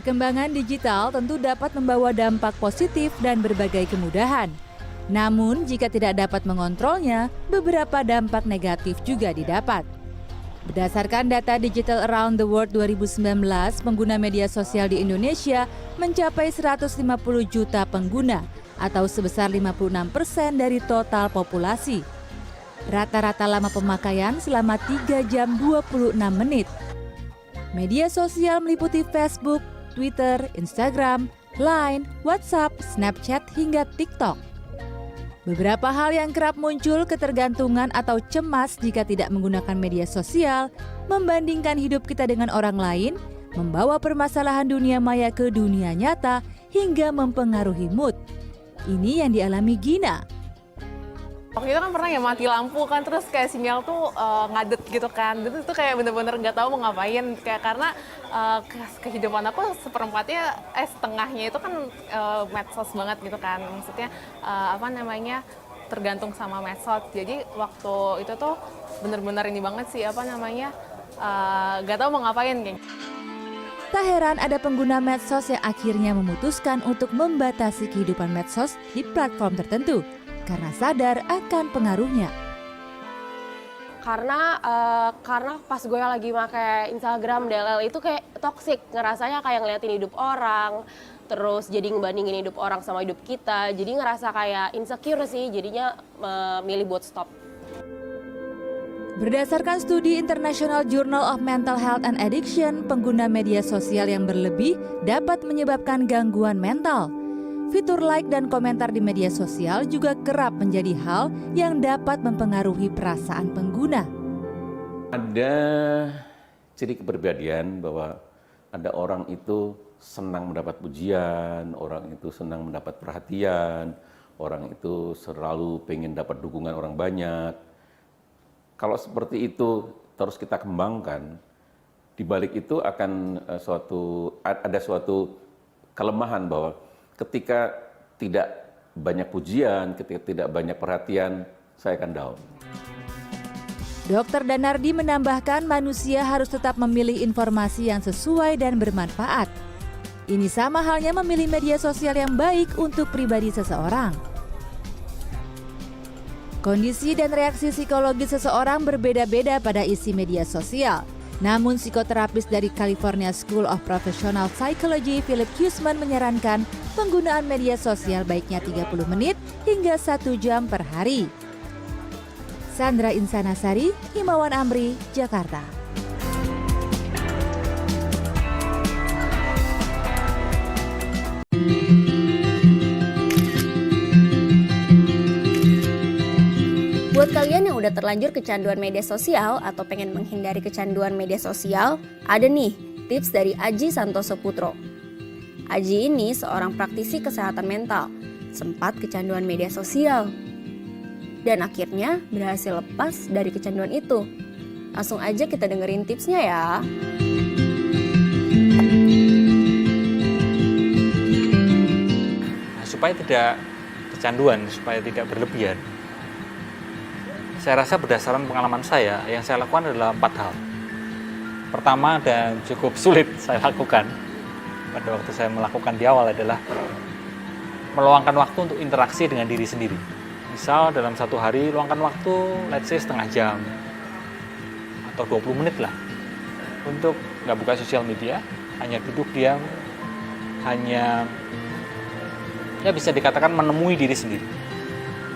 Perkembangan digital tentu dapat membawa dampak positif dan berbagai kemudahan. Namun, jika tidak dapat mengontrolnya, beberapa dampak negatif juga didapat. Berdasarkan data Digital Around the World 2019, pengguna media sosial di Indonesia mencapai 150 juta pengguna atau sebesar 56% dari total populasi. Rata-rata lama pemakaian selama 3 jam 26 menit. Media sosial meliputi Facebook, Twitter, Instagram, Line, WhatsApp, Snapchat, hingga TikTok. Beberapa hal yang kerap muncul ketergantungan atau cemas jika tidak menggunakan media sosial, membandingkan hidup kita dengan orang lain, membawa permasalahan dunia maya ke dunia nyata, hingga mempengaruhi mood. Ini yang dialami Gina. Waktu itu kan pernah ya mati lampu kan, terus kayak sinyal tuh ngadet gitu kan. Itu kayak bener-bener nggak tahu mau ngapain. Kayak karena kehidupan aku setengahnya itu kan medsos banget gitu kan. Maksudnya tergantung sama medsos. Jadi waktu itu tuh bener-bener ini banget sih nggak tahu mau ngapain kayak. Tak heran ada pengguna medsos yang akhirnya memutuskan untuk membatasi kehidupan medsos di platform tertentu karena sadar akan pengaruhnya. Karena pas gue lagi pakai Instagram DLL itu kayak toksik, ngerasanya kayak ngeliatin hidup orang, terus jadi ngebandingin hidup orang sama hidup kita, jadi ngerasa kayak insecure sih, jadinya milih buat stop. Berdasarkan studi International Journal of Mental Health and Addiction, pengguna media sosial yang berlebih dapat menyebabkan gangguan mental. Fitur like dan komentar di media sosial juga kerap menjadi hal yang dapat mempengaruhi perasaan pengguna. Ada ciri kepribadian bahwa ada orang itu senang mendapat pujian, orang itu senang mendapat perhatian, orang itu selalu pengen dapat dukungan orang banyak. Kalau seperti itu terus kita kembangkan, di balik itu akan ada suatu kelemahan bahwa ketika tidak banyak pujian, ketika tidak banyak perhatian, saya akan down. Dr. Danardi menambahkan manusia harus tetap memilih informasi yang sesuai dan bermanfaat. Ini sama halnya memilih media sosial yang baik untuk pribadi seseorang. Kondisi dan reaksi psikologis seseorang berbeda-beda pada isi media sosial. Namun psikoterapis dari California School of Professional Psychology, Philip Huseman menyarankan penggunaan media sosial baiknya 30 menit hingga 1 jam per hari. Sandra Insanasari, Himawan Amri, Jakarta. Buat kalian yang udah terlanjur kecanduan media sosial atau pengen menghindari kecanduan media sosial, ada nih tips dari Aji Santoso Putro. Aji ini seorang praktisi kesehatan mental, sempat kecanduan media sosial, dan akhirnya berhasil lepas dari kecanduan itu. Langsung aja kita dengerin tipsnya ya. Supaya tidak kecanduan, supaya tidak berlebihan, saya rasa berdasarkan pengalaman saya, yang saya lakukan adalah 4 hal. Pertama dan cukup sulit saya lakukan pada waktu saya melakukan di awal adalah meluangkan waktu untuk interaksi dengan diri sendiri. Misal dalam satu hari luangkan waktu, let's say setengah jam atau 20 menit lah untuk nggak buka sosial media, hanya duduk diam, hanya ya bisa dikatakan menemui diri sendiri.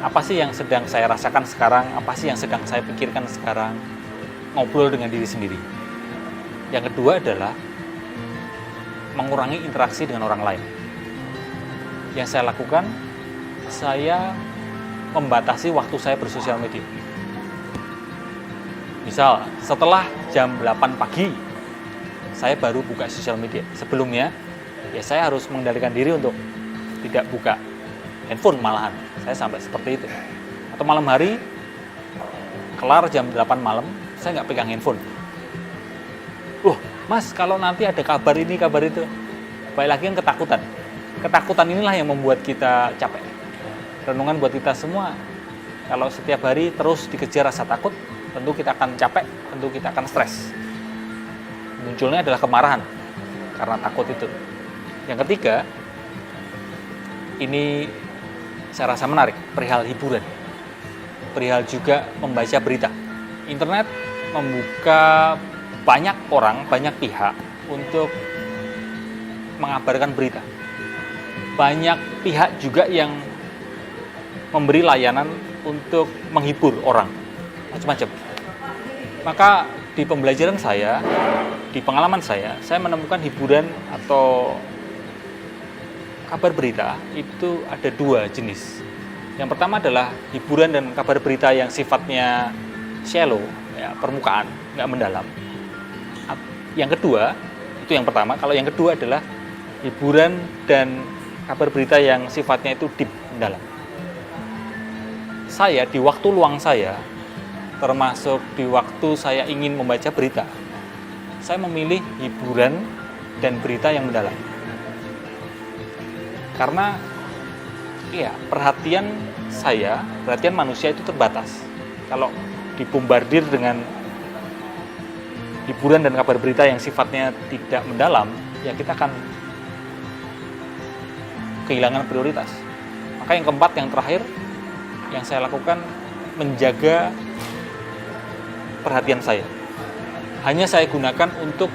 Apa sih yang sedang saya rasakan sekarang, apa sih yang sedang saya pikirkan sekarang, ngobrol dengan diri sendiri. Yang kedua adalah mengurangi interaksi dengan orang lain. Yang saya lakukan, saya membatasi waktu saya bersosial media. Misal, setelah jam 8 pagi, saya baru buka sosial media. Sebelumnya, ya saya harus mengendalikan diri untuk tidak buka handphone malahan. Saya sampai seperti itu. Atau malam hari, kelar jam 8 malam, saya nggak pegang handphone. Mas, kalau nanti ada kabar ini, kabar itu. Baik lagi kan ketakutan. Ketakutan inilah yang membuat kita capek. Renungan buat kita semua. Kalau setiap hari terus dikejar rasa takut, tentu kita akan capek, tentu kita akan stres. Munculnya adalah kemarahan karena takut itu. Yang ketiga, ini saya rasa menarik, perihal hiburan. Perihal juga membaca berita. Internet membuka banyak orang, banyak pihak untuk mengabarkan berita. Banyak pihak juga yang memberi layanan untuk menghibur orang, macam-macam. Maka di pembelajaran saya, di pengalaman saya menemukan hiburan atau kabar berita itu ada dua jenis. Yang pertama adalah hiburan dan kabar berita yang sifatnya shallow, ya, permukaan, nggak mendalam. Yang kedua, itu yang pertama. Kalau yang kedua adalah hiburan dan kabar berita yang sifatnya itu deep, mendalam. Saya di waktu luang saya, termasuk di waktu saya ingin membaca berita, saya memilih hiburan dan berita yang mendalam. Karena perhatian manusia itu terbatas. Kalau dibombardir dengan hiburan dan kabar berita yang sifatnya tidak mendalam, ya kita akan kehilangan prioritas. Maka yang keempat, yang terakhir, yang saya lakukan menjaga perhatian saya. Hanya saya gunakan untuk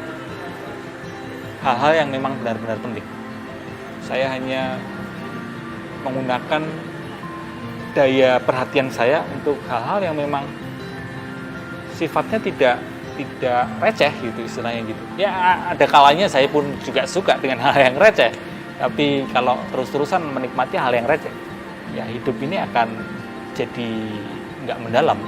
hal-hal yang memang benar-benar penting. Saya hanya menggunakan daya perhatian saya untuk hal-hal yang memang sifatnya tidak receh gitu, istilahnya gitu. Ya ada kalanya saya pun juga suka dengan hal yang receh. Tapi kalau terus-terusan menikmati hal yang receh, ya hidup ini akan jadi nggak mendalam.